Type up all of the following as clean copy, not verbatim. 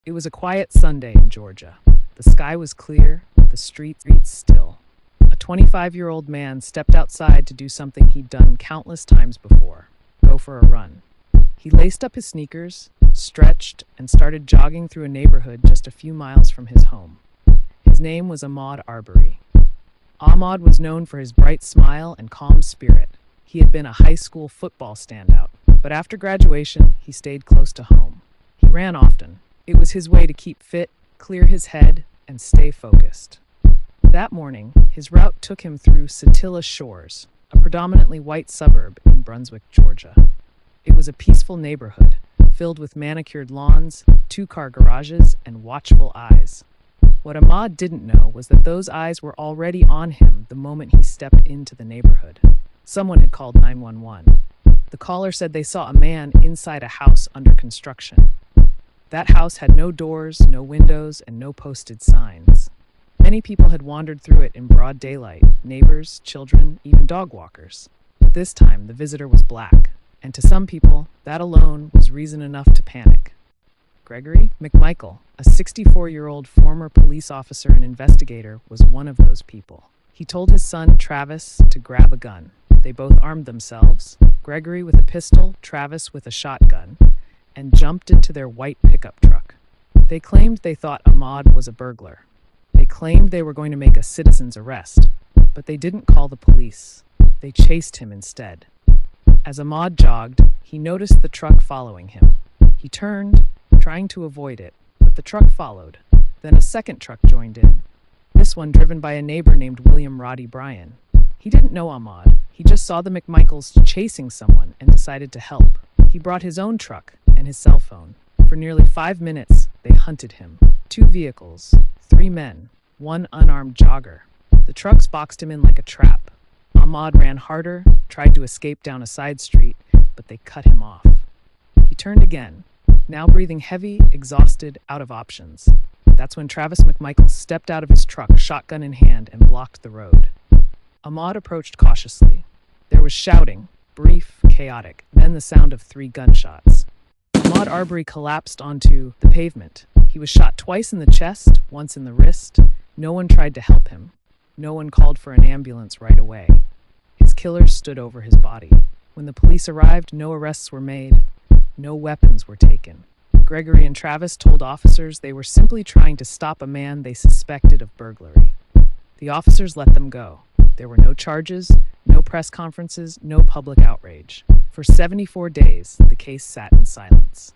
It was a quiet Sunday in Georgia. The sky was clear, the streets still. A 25-year-old man stepped outside to do something he'd done countless times before: go for a run. He laced up his sneakers, stretched, and started jogging through a neighborhood just a few miles from his home. His name was Ahmaud Arbery. Ahmaud was known for his bright smile and calm spirit. He had been a high school football standout, but after graduation, he stayed close to home. He ran often. It was his way to keep fit, clear his head, and stay focused. That morning, his route took him through Satilla Shores, a predominantly white suburb in Brunswick, Georgia. It was a peaceful neighborhood, filled with manicured lawns, two-car garages, and watchful eyes. What Ahmaud didn't know was that those eyes were already on him the moment he stepped into the neighborhood. Someone had called 911. The caller said they saw a man inside a house under construction. That house had no doors, no windows, and no posted signs. Many people had wandered through it in broad daylight: neighbors, children, even dog walkers. But this time, the visitor was black, and to some people, that alone was reason enough to panic. Gregory McMichael, a 64-year-old former police officer and investigator, was one of those people. He told his son, Travis, to grab a gun. They both armed themselves, Gregory with a pistol, Travis with a shotgun, and jumped into their white pickup truck. They claimed they thought Ahmaud was a burglar. They claimed they were going to make a citizen's arrest, but they didn't call the police. They chased him instead. As Ahmaud jogged, he noticed the truck following him. He turned, trying to avoid it, but the truck followed. Then a second truck joined in, this one driven by a neighbor named William Roddy Bryan. He didn't know Ahmaud. He just saw the McMichaels chasing someone and decided to help. He brought his own truck and his cell phone. For nearly 5 minutes, they hunted him. 2 vehicles, 3 men, 1 unarmed jogger. The trucks boxed him in like a trap. Ahmaud ran harder, tried to escape down a side street, but they cut him off. He turned again, now breathing heavy, exhausted, out of options. That's when Travis McMichael stepped out of his truck, shotgun in hand, and blocked the road. Ahmaud approached cautiously. There was shouting, brief, chaotic, then the sound of 3 gunshots. Ahmaud Arbery collapsed onto the pavement. He was shot twice in the chest, once in the wrist. No one tried to help him. No one called for an ambulance right away. His killers stood over his body. When the police arrived, no arrests were made. No weapons were taken. Gregory and Travis told officers they were simply trying to stop a man they suspected of burglary. The officers let them go. There were no charges, no press conferences, no public outrage. For 74 days, the case sat in silence.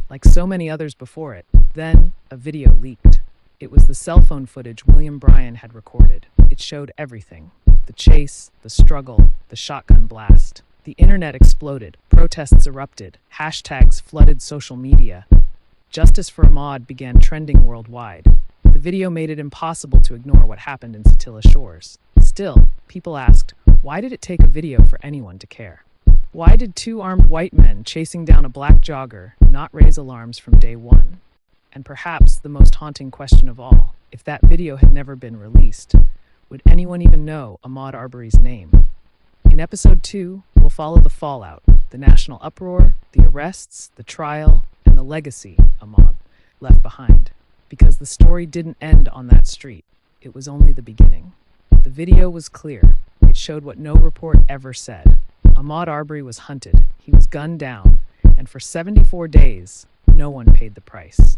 Like so many others before it, then a video leaked. It was the cell phone footage William Bryan had recorded. It showed everything: the chase, the struggle, the shotgun blast. The internet exploded. Protests erupted. Hashtags flooded social media. Justice for Ahmaud began trending worldwide. The video made it impossible to ignore what happened in Satilla Shores. Still, people asked, why did it take a video for anyone to care? Why did 2 armed white men chasing down a black jogger not raise alarms from day one? And perhaps the most haunting question of all, if that video had never been released, would anyone even know Ahmaud Arbery's name? In episode 2, we'll follow the fallout, the national uproar, the arrests, the trial, and the legacy Ahmaud left behind. Because the story didn't end on that street. It was only the beginning. The video was clear. It showed what no report ever said. Ahmaud Arbery was hunted. He was gunned down. And for 74 days, no one paid the price.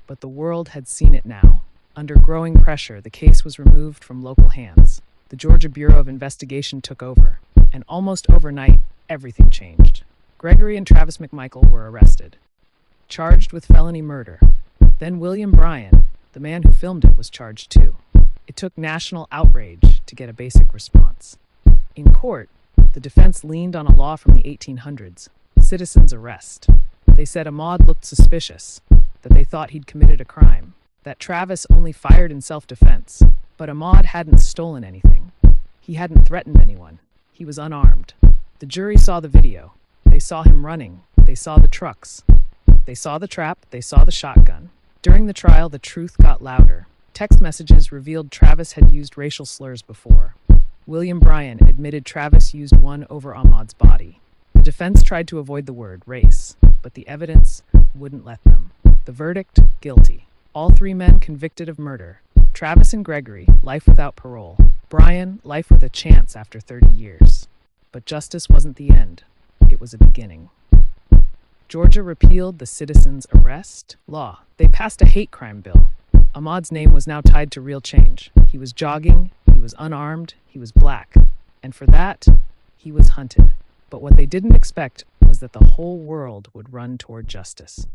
But the world had seen it now. Under growing pressure, the case was removed from local hands. The Georgia Bureau of Investigation took over. And almost overnight, everything changed. Gregory and Travis McMichael were arrested, charged with felony murder. Then William Bryan, the man who filmed it, was charged too. It took national outrage to get a basic response. In court, the defense leaned on a law from the 1800s, citizen's arrest. They said Ahmaud looked suspicious, that they thought he'd committed a crime, that Travis only fired in self-defense. But Ahmaud hadn't stolen anything. He hadn't threatened anyone. He was unarmed. The jury saw the video. They saw him running. They saw the trucks. They saw the trap. They saw the shotgun. During the trial, the truth got louder. Text messages revealed Travis had used racial slurs before. William Bryan admitted Travis used one over Ahmaud's body. The defense tried to avoid the word race, but the evidence wouldn't let them. The verdict, guilty. All three men convicted of murder. Travis and Gregory, life without parole. Brian, life with a chance after 30 years. But justice wasn't the end. It was a beginning. Georgia repealed the citizens' arrest law. They passed a hate crime bill. Ahmaud's name was now tied to real change. He was jogging, he was unarmed, he was black. And for that, he was hunted. But what they didn't expect was that the whole world would run toward justice.